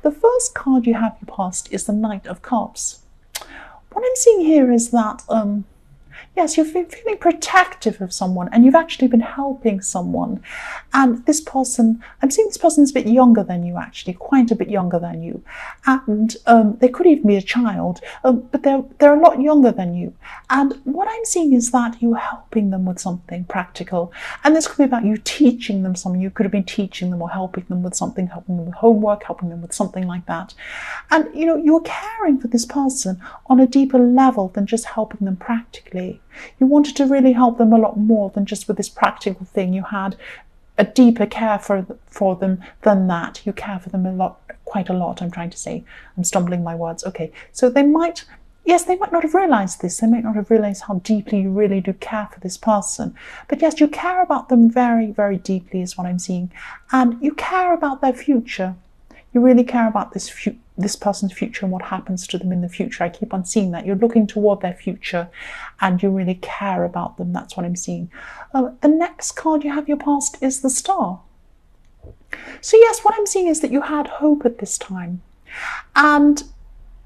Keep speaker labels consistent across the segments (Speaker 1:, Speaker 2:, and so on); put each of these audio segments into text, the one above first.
Speaker 1: The first card you have your past is the Knight of Cups. What I'm seeing here is that yes, you're feeling protective of someone, and you've actually been helping someone. And this person, I'm seeing this person's a bit younger than you, actually, quite a bit younger than you. And they could even be a child, but they're a lot younger than you. And what I'm seeing is that you're helping them with something practical. And this could be about you teaching them something. You could have been teaching them or helping them with something, helping them with homework, helping them with something like that. And, you're caring for this person on a deeper level than just helping them practically. You wanted to really help them a lot more than just with this practical thing. You had a deeper care for them than that. You care for them quite a lot, I'm trying to say. I'm stumbling my words. Okay, so they might not have realized this. They might not have realized how deeply you really do care for this person. But yes, you care about them very, very deeply is what I'm seeing. And you care about their future. You really care about this person's future and what happens to them in the future. I keep on seeing that. You're looking toward their future and you really care about them. That's what I'm seeing. The next card you have your past is the Star. So yes, what I'm seeing is that you had hope at this time. And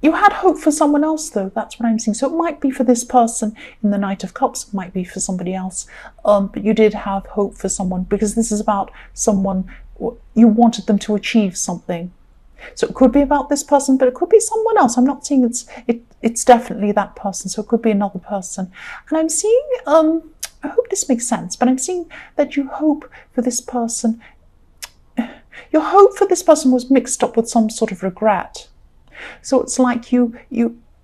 Speaker 1: you had hope for someone else, though. That's what I'm seeing. So it might be for this person in the Knight of Cups. It might be for somebody else. But you did have hope for someone, because this is about someone. You wanted them to achieve something. So it could be about this person, but it could be someone else. I'm not saying it's definitely that person. So it could be another person. And I'm seeing, I hope this makes sense, but I'm seeing that you hope for this person. Your hope for this person was mixed up with some sort of regret. So it's like you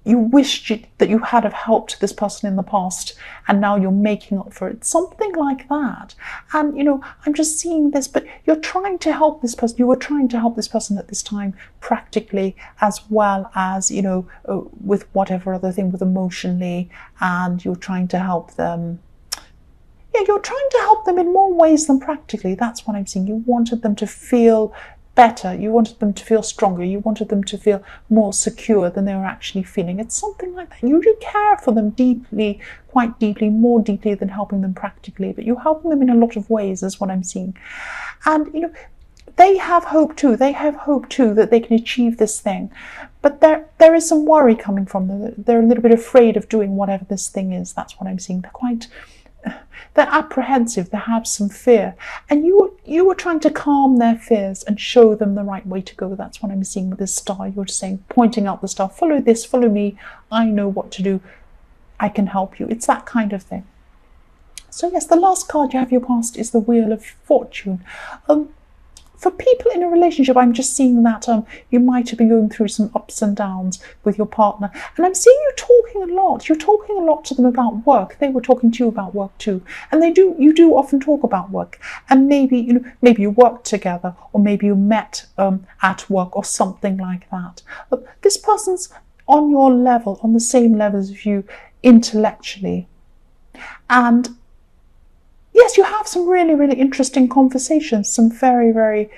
Speaker 1: wished that you had have helped this person in the past, and now you're making up for it. Something like that. And, I'm just seeing this, but you're trying to help this person. You were trying to help this person at this time practically, as well as, with whatever other thing, with emotionally, and you're trying to help them. Yeah, you're trying to help them in more ways than practically. That's what I'm seeing. You wanted them to feel better. You wanted them to feel stronger. You wanted them to feel more secure than they were actually feeling. It's something like that. You do care for them deeply, quite deeply, more deeply than helping them practically, but you're helping them in a lot of ways is what I'm seeing. And, they have hope too. They have hope too that they can achieve this thing. But there is some worry coming from them. They're a little bit afraid of doing whatever this thing is. That's what I'm seeing. They're apprehensive, they have some fear. And you were trying to calm their fears and show them the right way to go. That's what I'm seeing with this Star. You're saying, pointing out the Star, follow this, follow me. I know what to do. I can help you. It's that kind of thing. So yes, the last card you have your past is the Wheel of Fortune. For people in a relationship, I'm just seeing that you might have been going through some ups and downs with your partner. And I'm seeing you talking a lot. You're talking a lot to them about work. They were talking to you about work too. And you do often talk about work. And maybe, maybe you worked together, or maybe you met at work or something like that. This person's on your level, on the same level as you intellectually. And yes, you have some really, really interesting conversations, some very, very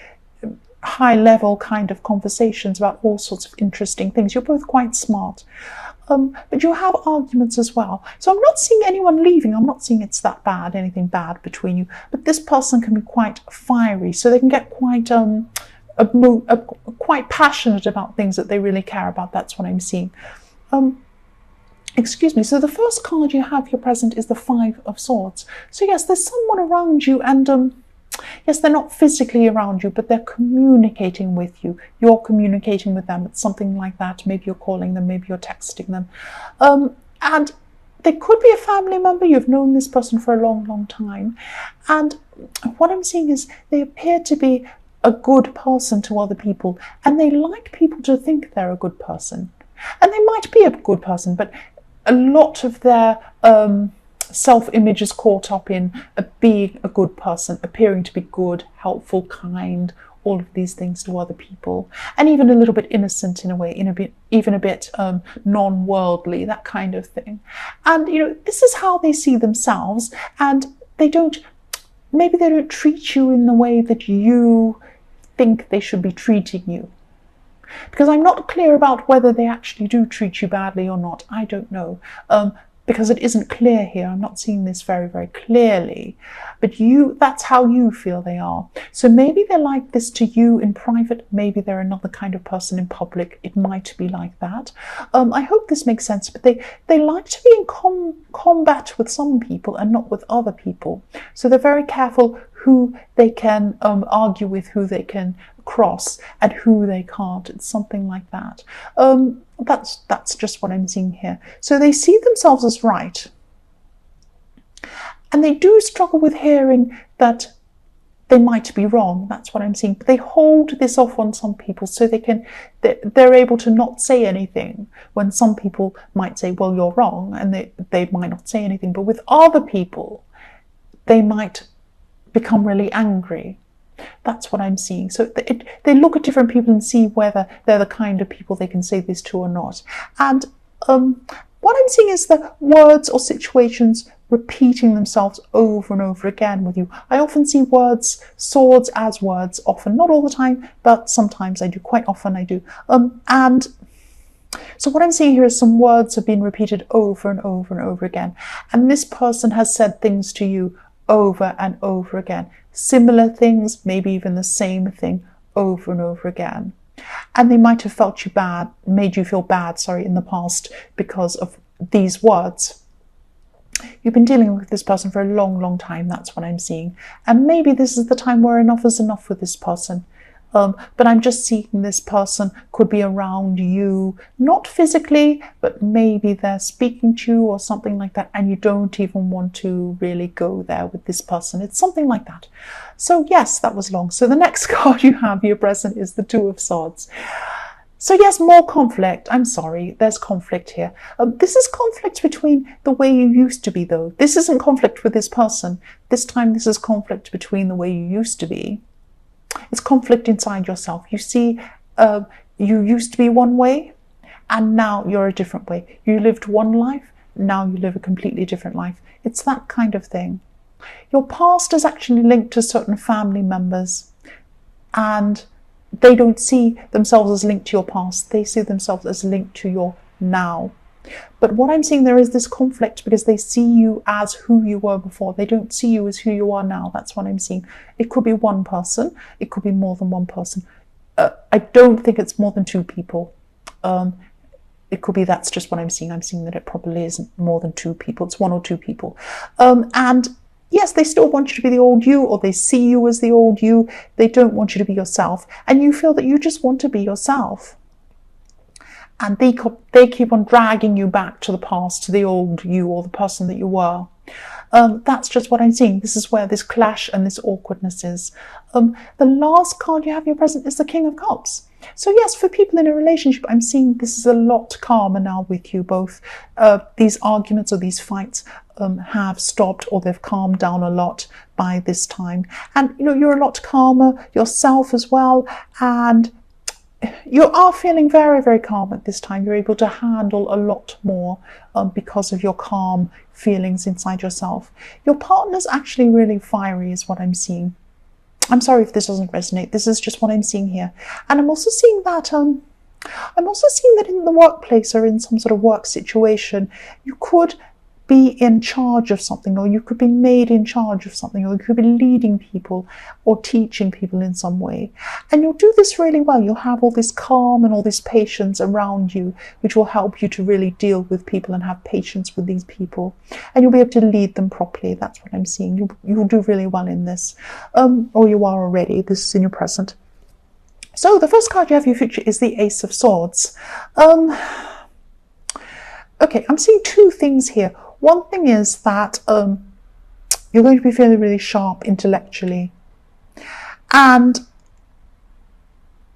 Speaker 1: high level kind of conversations about all sorts of interesting things. You're both quite smart, but you have arguments as well. So I'm not seeing anyone leaving. I'm not seeing it's that bad, anything bad between you, but this person can be quite fiery. So they can get quite, quite passionate about things that they really care about. That's what I'm seeing. Excuse me, so the first card you have here present is the Five of Swords. So yes, there's someone around you, and yes, they're not physically around you, but they're communicating with you. You're communicating with them. It's something like that. Maybe you're calling them, maybe you're texting them. And they could be a family member. You've known this person for a long, long time. And what I'm seeing is they appear to be a good person to other people, and they like people to think they're a good person. And they might be a good person, but a lot of their self-image is caught up in being a good person, appearing to be good, helpful, kind, all of these things to other people, and even a little bit innocent in a way, even a bit non-worldly, that kind of thing. And this is how they see themselves, and maybe they don't treat you in the way that you think they should be treating you. Because I'm not clear about whether they actually do treat you badly or not. I don't know. because it isn't clear here. I'm not seeing this very, very clearly, but that's how you feel they are. So maybe they're like this to you in private. Maybe they're another kind of person in public. It might be like that. I hope this makes sense, but they like to be in combat with some people and not with other people. So they're very careful who they can argue with, who they can cross, and who they can't. It's something like that. That's just what I'm seeing here. So they see themselves as right, and they do struggle with hearing that they might be wrong. That's what I'm seeing. But they hold this off on some people, so they're able to not say anything when some people might say, well, you're wrong, and they might not say anything. But with other people, they might become really angry. That's what I'm seeing. So they look at different people and see whether they're the kind of people they can say this to or not. And what I'm seeing is the words or situations repeating themselves over and over again with you. I often see swords as words, often, not all the time, but sometimes I do, quite often I do. And so what I'm seeing here is some words have been repeated over and over and over again. And this person has said things to you over and over again. Similar things, maybe even the same thing over and over again. And they might have made you feel bad, in the past because of these words. You've been dealing with this person for a long, long time. That's what I'm seeing. And maybe this is the time where enough is enough with this person. But I'm just seeing this person could be around you, not physically, but maybe they're speaking to you or something like that, and you don't even want to really go there with this person. It's something like that. So yes, that was long. So the next card you have here present is the Two of Swords. So yes, more conflict. I'm sorry, there's conflict here. This is conflict between the way you used to be, though. This isn't conflict with this person. This time this is conflict between the way you used to be. It's conflict inside yourself. You see, you used to be one way, and now you're a different way. You lived one life, now you live a completely different life. It's that kind of thing. Your past is actually linked to certain family members, and they don't see themselves as linked to your past. They see themselves as linked to your now. But what I'm seeing, there is this conflict because they see you as who you were before. They don't see you as who you are now. That's what I'm seeing. It could be one person. It could be more than one person. I don't think it's more than two people. It could be, that's just what I'm seeing. I'm seeing that it probably isn't more than two people. It's one or two people. And yes, they still want you to be the old you, or they see you as the old you. They don't want you to be yourself. And you feel that you just want to be yourself. And they keep on dragging you back to the past, to the old you or the person that you were. That's just what I'm seeing. This is where this clash and this awkwardness is. The last card you have here present is the King of Cups. So yes, for people in a relationship, I'm seeing this is a lot calmer now with you both. These arguments or these fights have stopped, or they've calmed down a lot by this time. And you're a lot calmer yourself as well. And you are feeling very, very calm at this time. You're able to handle a lot more because of your calm feelings inside yourself. Your partner's actually really fiery is what I'm seeing. I'm sorry if this doesn't resonate. This is just what I'm seeing here. And I'm also seeing that in the workplace or in some sort of work situation, you could be in charge of something, or you could be made in charge of something, or you could be leading people or teaching people in some way. And you'll do this really well. You'll have all this calm and all this patience around you, which will help you to really deal with people and have patience with these people. And you'll be able to lead them properly. That's what I'm seeing. You'll do really well in this. Or you are already. This is in your present. So the first card you have in your future is the Ace of Swords. Okay, I'm seeing two things here. One thing is that you're going to be feeling really sharp intellectually. And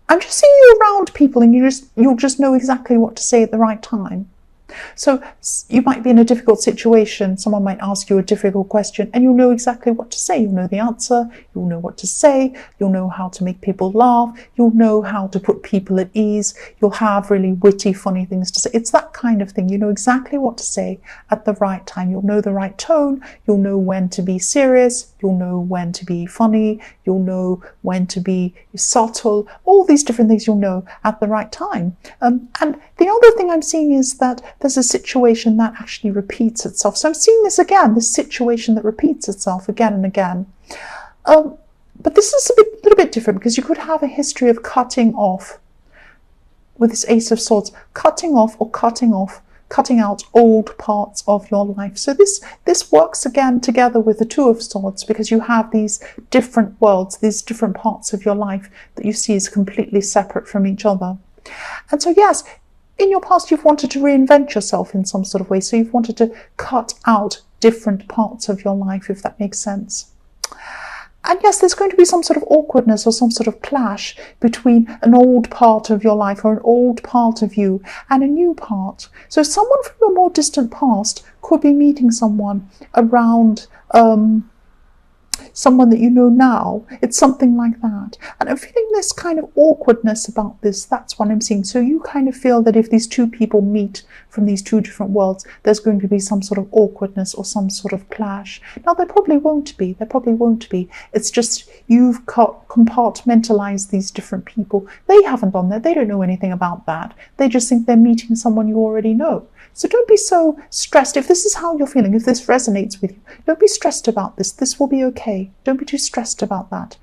Speaker 1: I'm just seeing you around people, and you'll just know exactly what to say at the right time. So you might be in a difficult situation. Someone might ask you a difficult question, and you'll know exactly what to say. You'll know the answer. You'll know what to say. You'll know how to make people laugh. You'll know how to put people at ease. You'll have really witty, funny things to say. It's that kind of thing. You know exactly what to say at the right time. You'll know the right tone. You'll know when to be serious. You'll know when to be funny. You'll know when to be subtle. All these different things you'll know at the right time. And the other thing I'm seeing is that there's a situation that actually repeats itself. So I'm seeing this again, this situation that repeats itself again and again. But this is a little bit different, because you could have a history of cutting off, with this Ace of Swords, cutting out old parts of your life. So this works again together with the Two of Swords, because you have these different worlds, these different parts of your life that you see as completely separate from each other. And so yes, in your past you've wanted to reinvent yourself in some sort of way. So you've wanted to cut out different parts of your life, if that makes sense. And yes, there's going to be some sort of awkwardness or some sort of clash between an old part of your life, or an old part of you, and a new part. So someone from your more distant past could be meeting someone around someone that you know now. It's something like that. And I'm feeling this kind of awkwardness about this. That's what I'm seeing. So you kind of feel that if these two people meet from these two different worlds, there's going to be some sort of awkwardness or some sort of clash. Now, there probably won't be. There probably won't be. It's just you've compartmentalized these different people. They haven't done that. They don't know anything about that. They just think they're meeting someone you already know. So don't be so stressed. If this is how you're feeling, if this resonates with you, don't be stressed about this. This will be okay. Don't be too stressed about that.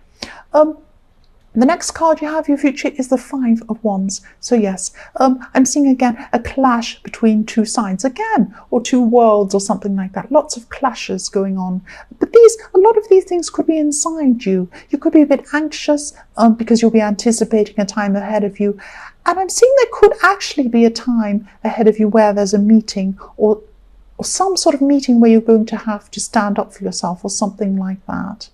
Speaker 1: The next card you have, your future, is the Five of Wands. So yes, I'm seeing again a clash between two sides again, or two worlds or something like that. Lots of clashes going on. But a lot of these things could be inside you. You could be a bit anxious because you'll be anticipating a time ahead of you. And I'm seeing there could actually be a time ahead of you where there's a meeting, or some sort of meeting where you're going to have to stand up for yourself, or something like that.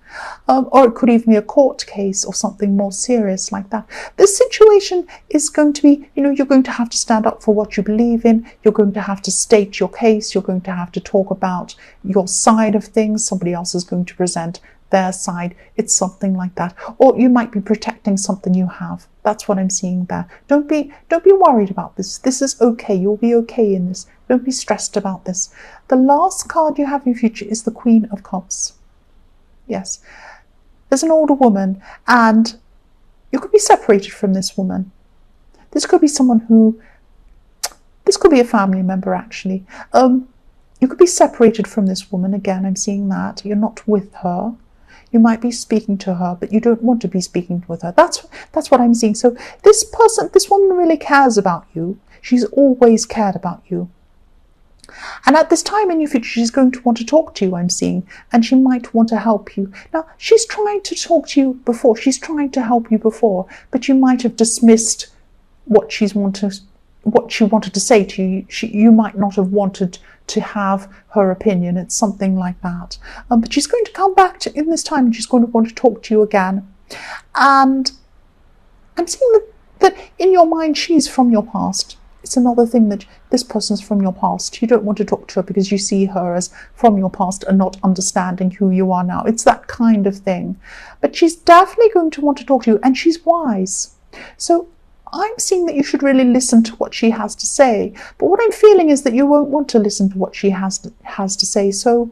Speaker 1: Or it could even be a court case or something more serious like that. This situation is going to be, you're going to have to stand up for what you believe in. You're going to have to state your case. You're going to have to talk about your side of things. Somebody else is going to present their side. It's something like that. Or you might be protecting something you have. That's what I'm seeing there. Don't be worried about this. This is okay. You'll be okay in this. Don't be stressed about this. The last card you have in your future is the Queen of Cups. Yes. There's an older woman, and you could be separated from this woman. This could be this could be a family member, actually. You could be separated from this woman. Again, I'm seeing that. You're not with her. You might be speaking to her, but you don't want to be speaking with her. That's what I'm seeing. So this woman really cares about you. She's always cared about you. And at this time in your future, she's going to want to talk to you, I'm seeing, and she might want to help you. Now, she's trying to talk to you before. She's trying to help you before, but you might have dismissed what she wanted to say to you. You might not have wanted to have her opinion. It's something like that. But she's going to come back in this time, and she's going to want to talk to you again. And I'm seeing that in your mind, she's from your past. It's another thing that this person's from your past. You don't want to talk to her because you see her as from your past and not understanding who you are now. It's that kind of thing. But she's definitely going to want to talk to you, and she's wise. So I'm seeing that you should really listen to what she has to say. But what I'm feeling is that you won't want to listen to what she has to say. So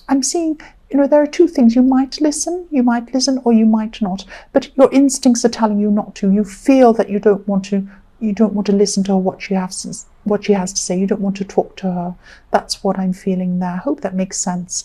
Speaker 1: I'm seeing, there are two things. You might listen, or you might not. But your instincts are telling you not to. You feel that you don't want to listen to her, what she has to say. You don't want to talk to her. That's what I'm feeling there. I hope that makes sense.